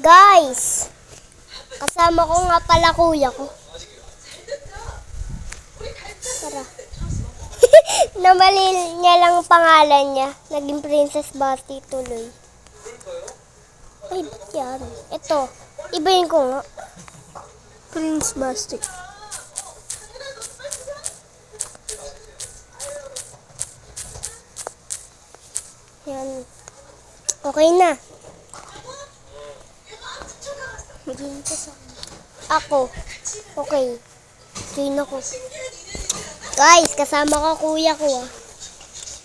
Guys, kasama ko nga pala kuya ko. Tara. Namali niya lang pangalan niya. Naging Princess Basti tuloy. Ay, ba't yan? Ito. Ibahin ko nga. Prince Basti. Yan. Okay na. Ako. Okay. Join ako. Guys, kasama ko kuya ko ah.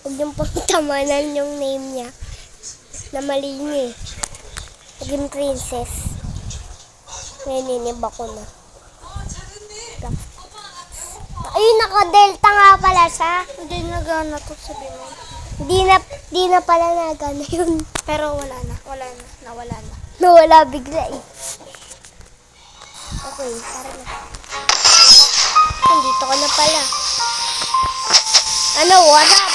Huwag niyong pagtamanan yung name niya. Na mali niya eh. Naging princess. Naninib ako na. Ayun, naka-delta nga pala siya. Hindi nagana to, sabi mo. Di na pala nagana yun. Pero nawala na. Nawala bigla eh. Okay, tara na. Dito ka na pala. Ano, what up?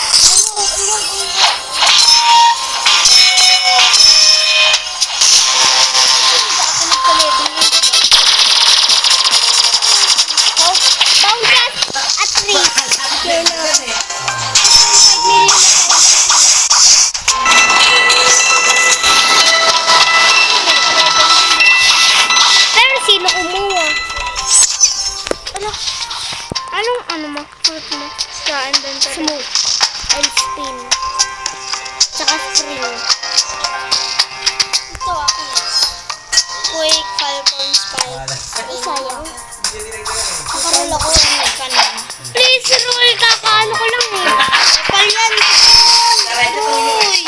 Fruit mo. Kain din tayo. Smoke and spin. Tsaka spring. Ito ako. Quake, Falcon, Spike. Ay, sayang. Nakarol ako. Kanina. Please, roll. Kakaano ko lang eh. Kapal yan. Uy.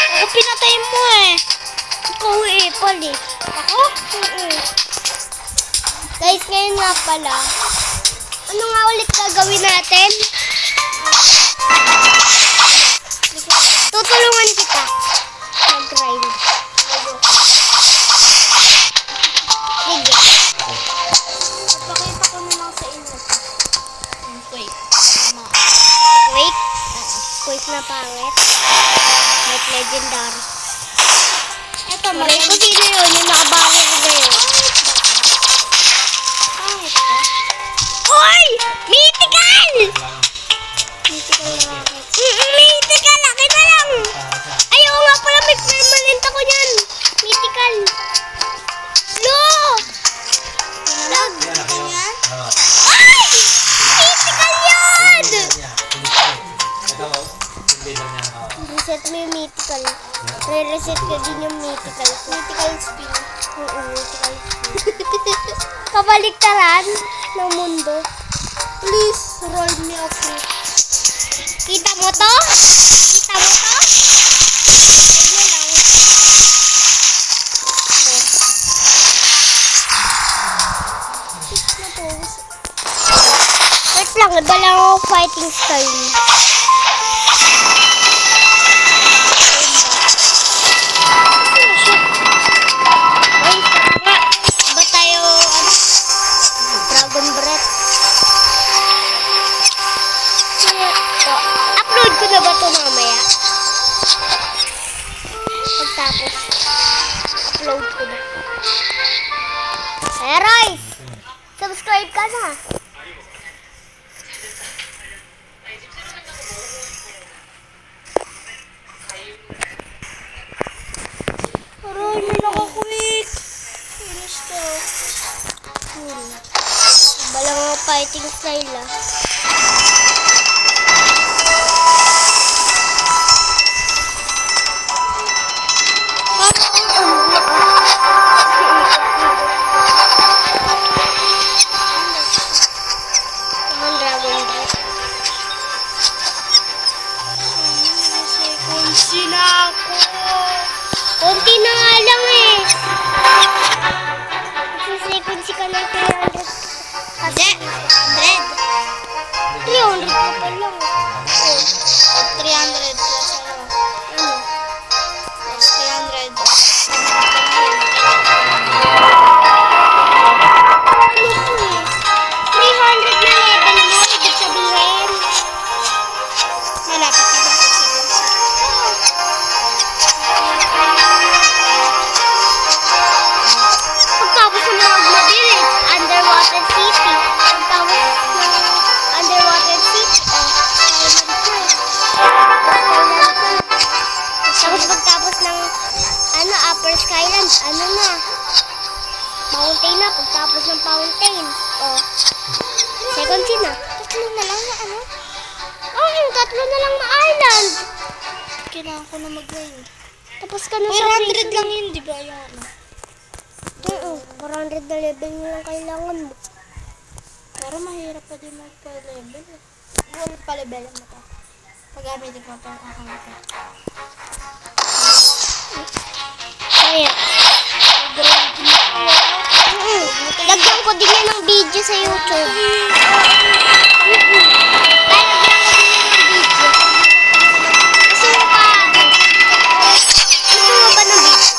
Ako pinatay mo eh. Ikaw eh, pali. Ako? Guys, ngayon nga pala. Ano nga ulit gagawin natin? Tutulungan kita. Mag-grind. Sige. Pakita ko na lang sa inyo. Quake. Wait. Quick na pangit. Like legendary. Ito, Maray ko sino yun? Yung nakabango ko ngayon. Hoy! Mythical! Mythical rocket. Mythical! Laki na lang! Ayaw nga pala, may permanent ako yan. Mythical! Lo! Lag! Yan? Ay! Mythical yun! Reset mo yung mythical. Re-reset ka din yung mythical. Mythical spin. Oo, mythical. Kabaliktaran ng mundo. Please, roll me a fruit. Kita mo to? Kita mo to? Tignan lang. Six na to. Wait lang, nadala ako fighting style. Wait, nga. Ba tayo, Dragon Breath? Upload ko na ba ito mamaya? Pagtapos, upload ko na. Hey, Royce! Subscribe ka na. Roll me lang ako quick. Finish to. Balang mga fighting style ah. Ang Dragon Breath. Kunsi na ako. Konti na nga lang eh. Magsisekunsi ka ng 300. Hindi. 100. pagtapos ng, Upper Skylands, na? Fountain na, pagtapos ng fountain. Oh. Second scene na. Tatlo na lang na ano? Oh, yung tatlo na lang na island. Kailangan ko na mag-grind. Tapos ka na sa 400 lang yun, di ba? Yung ano. Oo, 400 na level mo lang kailangan mo. Pero mahirap pa din magpa-level. Well, pa-level mo to. Pag-gamitin ko pa ang account. Kaya. Lagyan ko din yan ng video sa YouTube. Gusto mo ba ng video?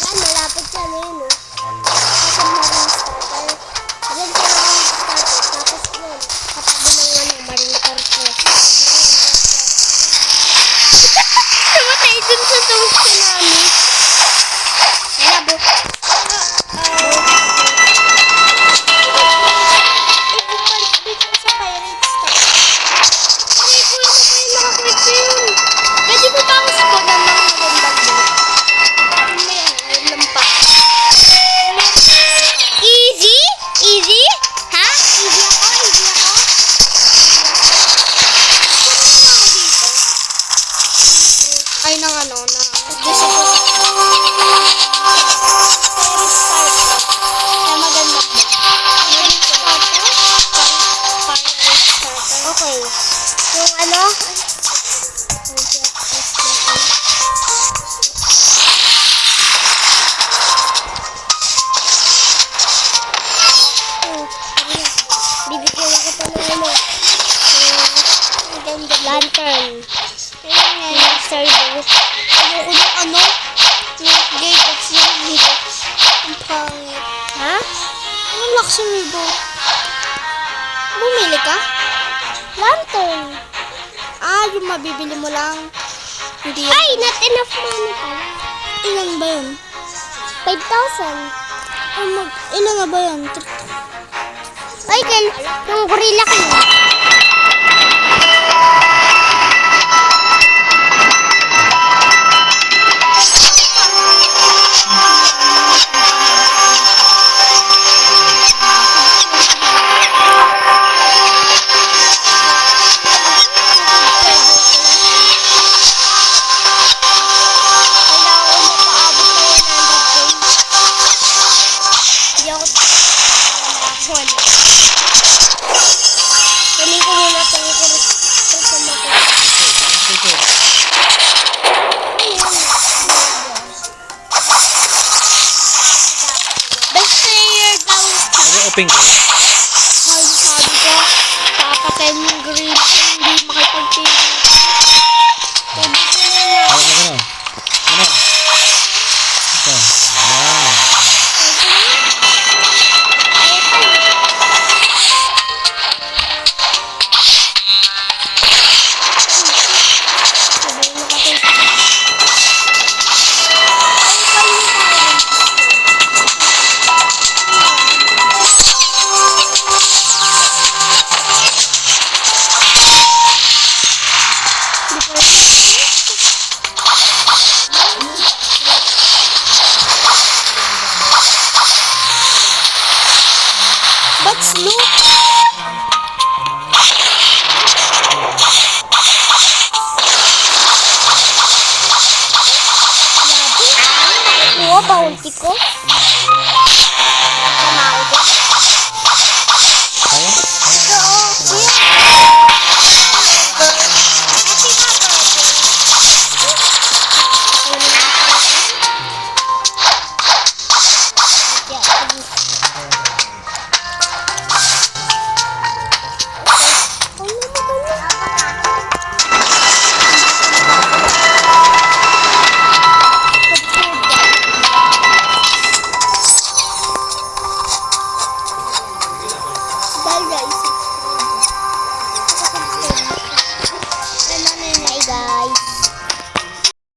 Yan, malapit siya na yun, oh. Kasi marine starter. Diyan siya marine starter. Tapos yun, katabi ng marine fortress. Namatay dun sa tsunami. Ayan, bo. Ibumalik dito sa Pirates Star. Ay, kuya na kayo nakakwit yun. Pwede mo ba ang spot ng mga magandang boat? May ayun lang pa. Easy? Easy? Ha? Easy ako? Easy ako? Ay, nang ano, na gusto ko sa Pirates Star. Kaya maganda ba? Pirates Starter? Pirates Starter. Okay. Yung ano? Bibigyan na kita ng ano? Lantern. Ayun nga yung Service. ayoko ng ano, yung gate of yung boat. Ang pangit. Ha? Anong luxury boat? Bumili ka? Lantern. Ah, yung mabibili mo lang. Hindi yan. Ay, not enough money pala. Ilan ba yun? 5,000. Ilan na ba yun? Ay, yung gorilla ko. Kunin ko muna ito. Best player daw. Open ko.